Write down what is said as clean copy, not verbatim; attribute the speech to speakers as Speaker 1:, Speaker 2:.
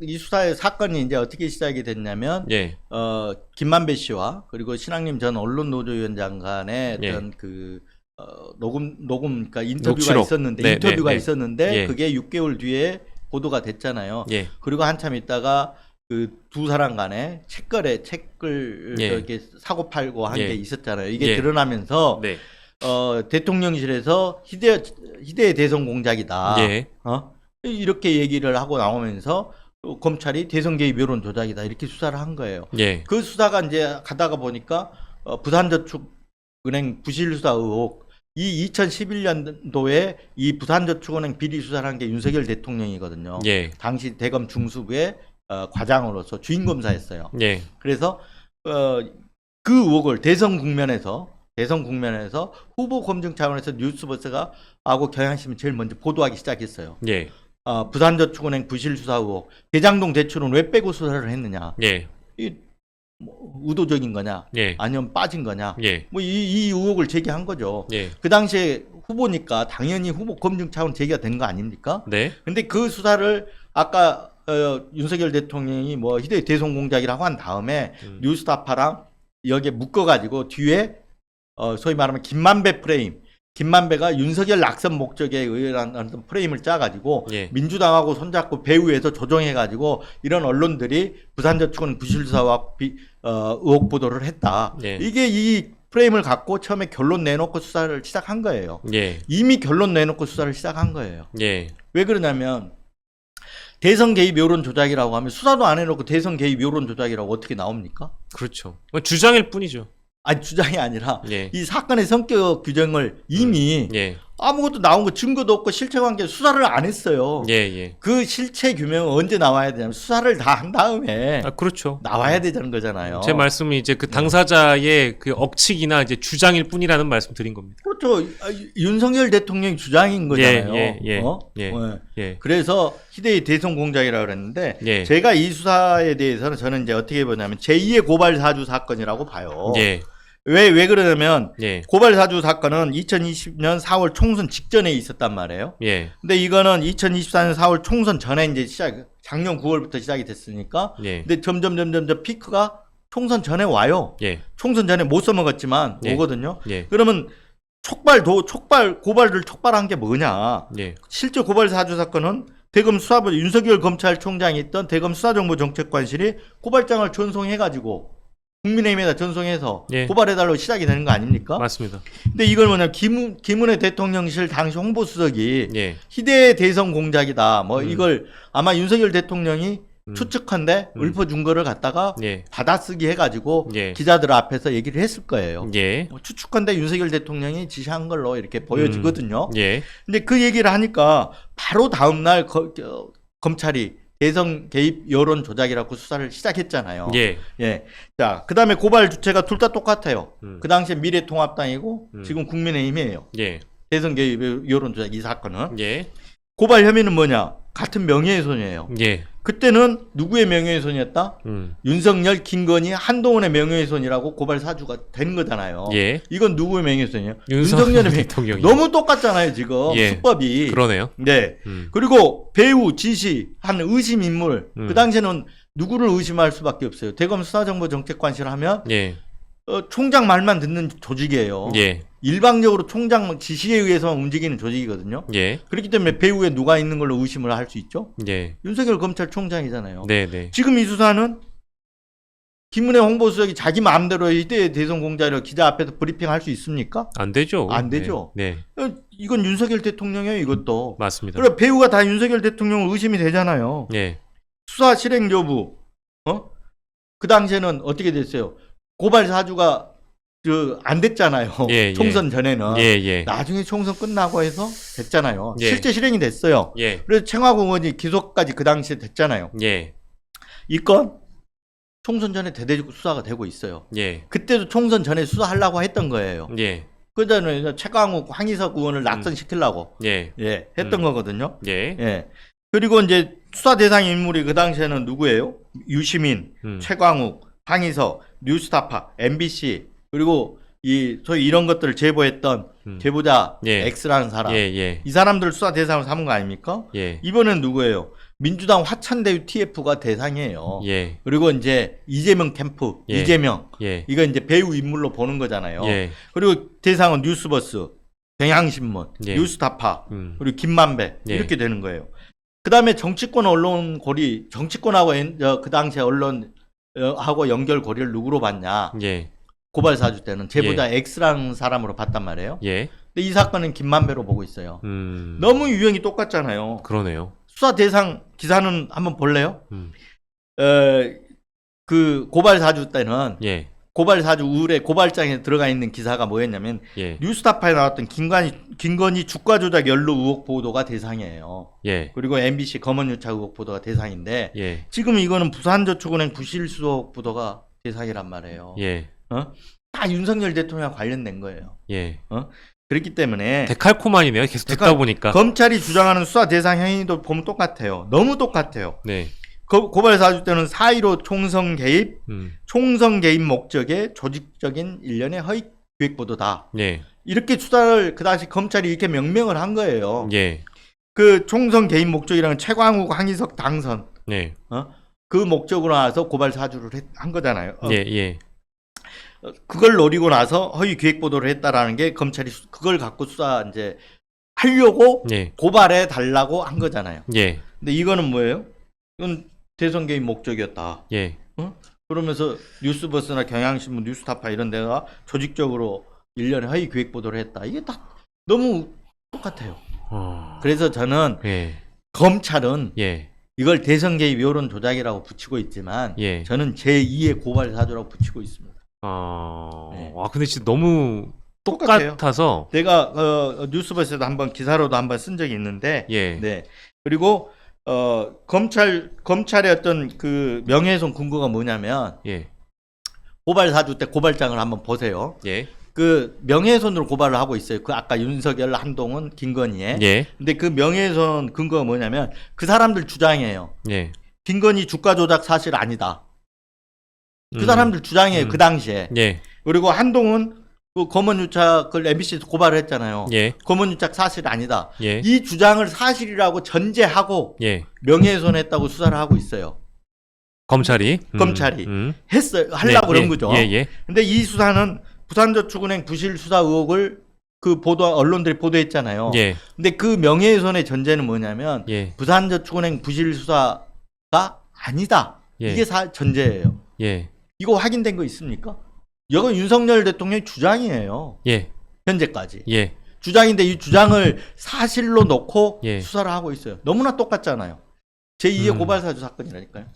Speaker 1: 이 수사의 사건이 이제 어떻게 시작이 됐냐면,
Speaker 2: 예.
Speaker 1: 김만배 씨와 그리고 신학림 전 언론노조위원장 간의
Speaker 2: 예.
Speaker 1: 어떤 그러니까 인터뷰가
Speaker 2: 녹취록.
Speaker 1: 있었는데,
Speaker 2: 네,
Speaker 1: 인터뷰가
Speaker 2: 네, 네.
Speaker 1: 있었는데,
Speaker 2: 예.
Speaker 1: 그게 6개월 뒤에 보도가 됐잖아요.
Speaker 2: 예.
Speaker 1: 그리고 한참 있다가 그 두 사람 간에 책을
Speaker 2: 예.
Speaker 1: 이렇게 사고 팔고 한
Speaker 2: 예.
Speaker 1: 게 있었잖아요. 이게
Speaker 2: 예.
Speaker 1: 드러나면서,
Speaker 2: 네.
Speaker 1: 대통령실에서 희대의 대선 공작이다.
Speaker 2: 예.
Speaker 1: 이렇게 얘기를 하고 나오면서 검찰이 대선 개입 여론 조작이다. 이렇게 수사를 한 거예요.
Speaker 2: 예.
Speaker 1: 그 수사가 이제 가다가 보니까 부산저축은행 부실 수사 의혹, 이 2011년도에 이 부산저축은행 비리 수사를 한 게 윤석열 대통령이거든요.
Speaker 2: 예.
Speaker 1: 당시 대검 중수부의 과장으로서 주임 검사였어요.
Speaker 2: 예.
Speaker 1: 그래서 그 의혹을 대선 국면에서 후보 검증 차원에서 뉴스버스가 하고 경향신문 제일 먼저 보도하기 시작했어요.
Speaker 2: 예.
Speaker 1: 부산저축은행 부실 수사 의혹, 대장동 대출은 왜 빼고 수사를 했느냐?
Speaker 2: 예.
Speaker 1: 이 뭐 의도적인 거냐?
Speaker 2: 예.
Speaker 1: 아니면 빠진 거냐?
Speaker 2: 예.
Speaker 1: 뭐 이 의혹을 제기한 거죠.
Speaker 2: 예.
Speaker 1: 그 당시에 후보니까 당연히 후보 검증 차원 제기가 된 거 아닙니까?
Speaker 2: 네.
Speaker 1: 근데 그 수사를 아까 윤석열 대통령이 뭐 희대의 대선 공작이라고 한 다음에 뉴스타파랑 여기에 묶어가지고 뒤에 소위 말하면 김만배 프레임, 김만배가 윤석열 낙선 목적에 의한 어떤 프레임을 짜가지고
Speaker 2: 예.
Speaker 1: 민주당하고 손잡고 배후에서 조정해가지고 이런 언론들이 부산저축은 부실수사와 의혹 보도를 했다.
Speaker 2: 예.
Speaker 1: 이게 이 프레임을 갖고 처음에 결론 내놓고 수사를 시작한 거예요.
Speaker 2: 예.
Speaker 1: 이미 결론 내놓고 수사를 시작한 거예요.
Speaker 2: 예.
Speaker 1: 왜 그러냐면 대선 개입 여론 조작이라고 하면 수사도 안 해놓고 대선 개입 여론 조작이라고 어떻게 나옵니까?
Speaker 2: 그렇죠. 주장일 뿐이죠.
Speaker 1: 아니 주장이 아니라
Speaker 2: 예.
Speaker 1: 이 사건의 성격 규정을 이미
Speaker 2: 예.
Speaker 1: 아무것도 나온 거 증거도 없고 실체관계 수사를 안 했어요.
Speaker 2: 예. 예.
Speaker 1: 그 실체 규명은 언제 나와야 되냐면 수사를 다 한 다음에
Speaker 2: 그렇죠.
Speaker 1: 나와야 되는 거잖아요.
Speaker 2: 제 말씀이 이제 그 당사자의 그 억측이나 이제 주장일 뿐이라는 말씀 드린 겁니다.
Speaker 1: 그렇죠. 윤석열 대통령이 주장인 거잖아요.
Speaker 2: 예. 예.
Speaker 1: 예.
Speaker 2: 예.
Speaker 1: 그래서 희대의 대선 공작이라고 그랬는데
Speaker 2: 예.
Speaker 1: 제가 이 수사에 대해서는 저는 이제 어떻게 보냐면 제2의 고발 사주 사건이라고 봐요.
Speaker 2: 예.
Speaker 1: 왜 그러냐면
Speaker 2: 예.
Speaker 1: 고발 사주 사건은 2020년 4월 총선 직전에 있었단 말이에요.
Speaker 2: 예.
Speaker 1: 근데 이거는 2024년 4월 총선 전에 이제 작년 9월부터 시작이 됐으니까.
Speaker 2: 예.
Speaker 1: 근데 점점 피크가 총선 전에 와요.
Speaker 2: 예.
Speaker 1: 총선 전에 못 써먹었지만
Speaker 2: 예.
Speaker 1: 오거든요.
Speaker 2: 예.
Speaker 1: 그러면 고발을 촉발한 게 뭐냐?
Speaker 2: 예.
Speaker 1: 실제 고발 사주 사건은 대검 수사부 윤석열 검찰총장이 있던 대검 수사정보정책관실이 고발장을 전송해가지고 국민의힘에다 전송해서
Speaker 2: 예.
Speaker 1: 고발해달라고 시작이 되는 거 아닙니까?
Speaker 2: 맞습니다.
Speaker 1: 근데 이걸 뭐냐 김은혜 대통령실 당시 홍보수석이
Speaker 2: 예.
Speaker 1: 희대의 대선 공작이다. 뭐 이걸 아마 윤석열 대통령이 추측한데 읊어준 거를 갖다가
Speaker 2: 예.
Speaker 1: 받아쓰기 해가지고
Speaker 2: 예.
Speaker 1: 기자들 앞에서 얘기를 했을 거예요.
Speaker 2: 예.
Speaker 1: 뭐 추측한데 윤석열 대통령이 지시한 걸로 이렇게 보여지거든요.
Speaker 2: 예.
Speaker 1: 근데 그 얘기를 하니까 바로 다음날 검찰이 대선 개입 여론 조작이라고 수사를 시작했잖아요.
Speaker 2: 예.
Speaker 1: 예. 자, 그 다음에 고발 주체가 둘 다 똑같아요.
Speaker 2: 음.
Speaker 1: 그 당시에 미래통합당이고 지금 국민의힘이에요.
Speaker 2: 예.
Speaker 1: 대선 개입 여론 조작 이 사건은.
Speaker 2: 예.
Speaker 1: 고발 혐의는 뭐냐? 같은 명예훼손이에요.
Speaker 2: 예.
Speaker 1: 그때는 누구의 명예훼손이었다?
Speaker 2: 음.
Speaker 1: 윤석열, 김건희, 한동훈의 명예훼손이라고 고발 사주가 된 거잖아요.
Speaker 2: 예.
Speaker 1: 이건 누구의 명예훼손이에요?
Speaker 2: 윤석열
Speaker 1: 윤석열의
Speaker 2: 대통령이.
Speaker 1: 너무 똑같잖아요, 지금.
Speaker 2: 예.
Speaker 1: 수법이.
Speaker 2: 그러네요.
Speaker 1: 네. 그리고 배우, 지시, 한 의심 인물. 그 당시에는 누구를 의심할 수밖에 없어요. 대검 수사정보정책관실 하면
Speaker 2: 예.
Speaker 1: 총장 말만 듣는 조직이에요.
Speaker 2: 예.
Speaker 1: 일방적으로 총장 지시에 의해서만 움직이는 조직이거든요.
Speaker 2: 예.
Speaker 1: 그렇기 때문에 배후에 누가 있는 걸로 의심을 할 수 있죠.
Speaker 2: 예.
Speaker 1: 윤석열 검찰총장이잖아요.
Speaker 2: 네, 네.
Speaker 1: 지금 이 수사는 김은혜 홍보수석이 자기 마음대로 이때 대선 공작으로 기자 앞에서 브리핑할 수 있습니까?
Speaker 2: 안 되죠.
Speaker 1: 안 되죠.
Speaker 2: 네.
Speaker 1: 이건 윤석열 대통령이에요, 이것도.
Speaker 2: 맞습니다.
Speaker 1: 그래 배우가 다 윤석열 대통령 의심이 되잖아요.
Speaker 2: 예.
Speaker 1: 수사 실행 여부. 그 당시에는 어떻게 됐어요? 고발 사주가 안 됐잖아요.
Speaker 2: 예,
Speaker 1: 총선 전에는.
Speaker 2: 예, 예.
Speaker 1: 나중에 총선 끝나고 해서 됐잖아요.
Speaker 2: 예.
Speaker 1: 실제 실행이 됐어요.
Speaker 2: 예.
Speaker 1: 그래서 최화국 의원이 기소까지 그 당시에 됐잖아요.
Speaker 2: 예.
Speaker 1: 이 건 총선 전에 대대적 수사가 되고 있어요.
Speaker 2: 예.
Speaker 1: 그때도 총선 전에 수사하려고 했던 거예요.
Speaker 2: 예.
Speaker 1: 그다음에 최강욱, 황희석 의원을 낙선시키려고
Speaker 2: 예.
Speaker 1: 했던 거거든요.
Speaker 2: 예.
Speaker 1: 예. 그리고 이제 수사 대상 인물이 그 당시에는 누구예요? 유시민, 최광욱, 황희석, 뉴스타파, MBC 그리고 소위 이런 것들을 제보했던 제보자
Speaker 2: 예.
Speaker 1: X라는 사람.
Speaker 2: 예. 예.
Speaker 1: 이 사람들 수사 대상으로 삼은 거 아닙니까?
Speaker 2: 예.
Speaker 1: 이번엔 누구예요? 민주당 화천대유 TF가 대상이에요.
Speaker 2: 예.
Speaker 1: 그리고 이제 이재명 캠프,
Speaker 2: 예.
Speaker 1: 이재명
Speaker 2: 예.
Speaker 1: 이거 이제 배우 인물로 보는 거잖아요.
Speaker 2: 예.
Speaker 1: 그리고 대상은 뉴스버스, 경향신문,
Speaker 2: 예.
Speaker 1: 뉴스타파,
Speaker 2: 음.
Speaker 1: 그리고 김만배
Speaker 2: 예.
Speaker 1: 이렇게 되는 거예요. 그 다음에 정치권 언론 고리, 정치권하고 그 당시에 언론하고 연결 고리를 누구로 봤냐?
Speaker 2: 예.
Speaker 1: 고발 사주 때는 제보자 X라는 사람으로 봤단 말이에요.
Speaker 2: 예.
Speaker 1: 근데 이 사건은 김만배로 보고 있어요.
Speaker 2: 음.
Speaker 1: 너무 유형이 똑같잖아요.
Speaker 2: 그러네요.
Speaker 1: 수사 대상 기사는 한번 볼래요?
Speaker 2: 음.
Speaker 1: 그 고발 사주 때는
Speaker 2: 예.
Speaker 1: 고발 사주 우울에 고발장에 들어가 있는 기사가 뭐였냐면
Speaker 2: 예.
Speaker 1: 뉴스타파에 나왔던 김건희 주가 조작 연루 의혹 보도가 대상이에요.
Speaker 2: 예.
Speaker 1: 그리고 MBC 검언유착 의혹 보도가 대상인데
Speaker 2: 예.
Speaker 1: 지금 이거는 부산저축은행 부실수 의혹 보도가 대상이란 말이에요.
Speaker 2: 예.
Speaker 1: 다 윤석열 대통령과 관련된 거예요.
Speaker 2: 예.
Speaker 1: 그렇기 때문에
Speaker 2: 데칼코마니네요. 계속 듣다 보니까.
Speaker 1: 검찰이 주장하는 수사 대상 행위도 보면 똑같아요. 너무 똑같아요.
Speaker 2: 네.
Speaker 1: 고발 사주 때는 4.15 총선 개입, 총선 개입 목적의 조직적인 일련의 허위 기획 보도다.
Speaker 2: 예.
Speaker 1: 이렇게 수사를 그 당시 검찰이 이렇게 명명을 한 거예요.
Speaker 2: 예.
Speaker 1: 그 총선 개입 목적이라는 최광욱, 황희석 당선
Speaker 2: 네.
Speaker 1: 그 목적으로 나서 고발 사주를 한 거잖아요.
Speaker 2: 예. 예.
Speaker 1: 그걸 노리고 나서 허위 기획 보도를 했다라는 게 검찰이 그걸 갖고 수사 이제 하려고
Speaker 2: 예.
Speaker 1: 고발해 달라고 한 거잖아요.
Speaker 2: 예.
Speaker 1: 근데 이거는 뭐예요? 이건 대선 개입 목적이었다.
Speaker 2: 예.
Speaker 1: 그러면서 뉴스버스나 경향신문, 뉴스타파 이런 데가 조직적으로 일련의 허위 기획 보도를 했다. 이게 다 너무 똑같아요. 그래서 저는
Speaker 2: 예.
Speaker 1: 검찰은
Speaker 2: 예.
Speaker 1: 이걸 대선 개입 여론 조작이라고 붙이고 있지만
Speaker 2: 예.
Speaker 1: 저는 제2의 고발 사주라고 붙이고 있습니다. 네.
Speaker 2: 와, 근데 진짜 너무
Speaker 1: 똑같아요.
Speaker 2: 똑같아서.
Speaker 1: 내가 뉴스버스에도 한번 기사로도 한번 쓴 적이 있는데,
Speaker 2: 예.
Speaker 1: 네. 그리고 검찰의 어떤 그 명예훼손 근거가 뭐냐면
Speaker 2: 예.
Speaker 1: 고발 사주 때 고발장을 한번 보세요.
Speaker 2: 예.
Speaker 1: 그 명예훼손으로 고발을 하고 있어요. 그 아까 윤석열, 한동훈, 김건희에.
Speaker 2: 예.
Speaker 1: 근데 그 명예훼손 근거가 뭐냐면 그 사람들 주장이에요.
Speaker 2: 예.
Speaker 1: 김건희 주가 조작 사실 아니다. 그 사람들 주장이에요. 그 당시에.
Speaker 2: 예.
Speaker 1: 그리고 한동훈 그 검언유착을 MBC에서 고발을 했잖아요.
Speaker 2: 예.
Speaker 1: 검언유착 사실 아니다.
Speaker 2: 예.
Speaker 1: 이 주장을 사실이라고 전제하고
Speaker 2: 예.
Speaker 1: 명예훼손했다고 수사를 하고 있어요.
Speaker 2: 검찰이.
Speaker 1: 검찰이 했어요. 하려고 그런 거죠.
Speaker 2: 예. 예.
Speaker 1: 근데 이 수사는 부산저축은행 부실 수사 의혹을 그 언론들이 보도했잖아요.
Speaker 2: 예.
Speaker 1: 근데 그 명예훼손의 전제는 뭐냐면
Speaker 2: 예.
Speaker 1: 부산저축은행 부실 수사가 아니다.
Speaker 2: 예.
Speaker 1: 이게 전제예요.
Speaker 2: 예.
Speaker 1: 이거 확인된 거 있습니까? 이건 윤석열 대통령의 주장이에요.
Speaker 2: 예.
Speaker 1: 현재까지.
Speaker 2: 예.
Speaker 1: 주장인데 이 주장을 사실로 놓고
Speaker 2: 예.
Speaker 1: 수사를 하고 있어요. 너무나 똑같잖아요. 제2의 고발사주 사건이라니까요.